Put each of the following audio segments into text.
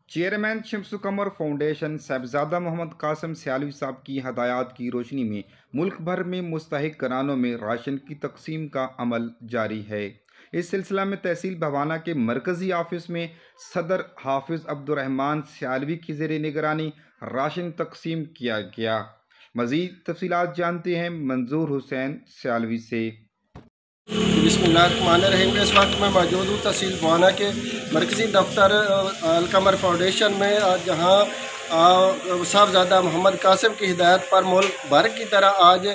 Chairman शम्सु कमर foundation Sahibzada Mohammad Qasim Sialvi साहब की हदायत की रोशनी में मुल्क भर में मुस्तहिक घरानों में राशन की तकसीम का अमल जारी है। इस सिलसिला में तहसील भवाना के मरकजी ऑफिस में सदर हाफिज अब्दुर्रहमान सियालवी की ज़ेर निगरानी राशन तकसीम किया गया। मज़ीद तफसीलात जानते हैं मंजूर हुसैन सियालवी से। बिस्मिल्लाहिर्रहमानिर्रहीम। इस वक्त मैं मौजूद हूँ तहसील भवाना के मरकज़ी दफ्तर अलकमर फाउंडेशन में, जहाँ साहबजादा मोहम्मद कासिम की हिदायत पर मुल्क भर की तरह आज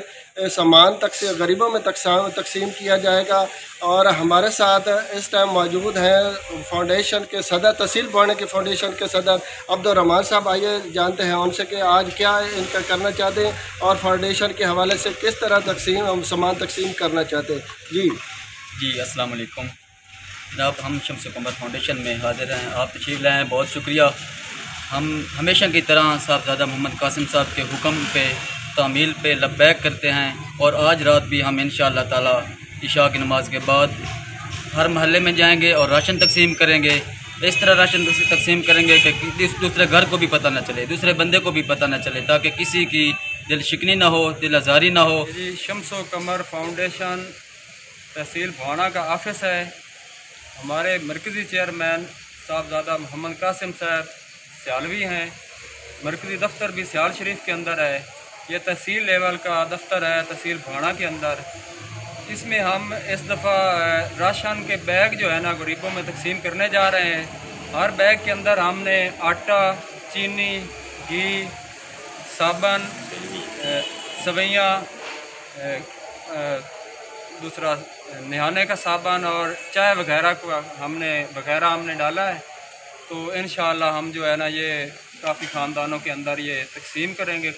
सामान गरीबों में तकसीम किया जाएगा। और हमारे साथ इस टाइम मौजूद हैं फाउंडेशन के सदर, तहसील भवाना के फाउंडेशन के सदर अब्दुर्रहमान साहब। आइए जानते हैं उनसे कि आज क्या इनका करना चाहते हैं और फाउंडेशन के हवाले से किस तरह सामान तकसीम करना चाहते हैं। जी अस्सलाम वालेकुम जनाब, हम शम्सु कमर फाउंडेशन में हाजिर हैं। आप तशरीफ़ लाए हैं, बहुत शुक्रिया। हम हमेशा की तरह साहबजादा मोहम्मद कासिम साहब के हुक्म पे तामील पे लब्बैक करते हैं और आज रात भी हम इंशाअल्लाह ताला इशा की नमाज के बाद हर महल्ले में जाएंगे और राशन तकसीम करेंगे। इस तरह राशन तकसीम करेंगे कि दूसरे घर को भी पता न चले, दूसरे बंदे को भी पता न चले, ताकि किसी की दिल शिकनी ना हो, दिल आज़ारी ना हो। जी, शम्सु कमर फाउंडेशन तहसील भवाना का ऑफिस है। हमारे मरकज़ी चेयरमैन साहबजादा मोहम्मद कासिम साहब सियालवी हैं। मरकज़ी दफ्तर भी सियाल शरीफ के अंदर है। ये तहसील लेवल का दफ्तर है तहसील भवाना के अंदर। इसमें हम इस दफ़ा राशन के बैग जो है ना गरीबों में तकसीम करने जा रहे हैं। हर बैग के अंदर हमने आटा, चीनी, घी, साबन, सवैयाँ, दूसरा नहाने का साबन और चाय वगैरह हमने डाला है। तो इंशाअल्लाह हम जो है ना ये काफ़ी ख़ानदानों के अंदर ये तकसीम करेंगे।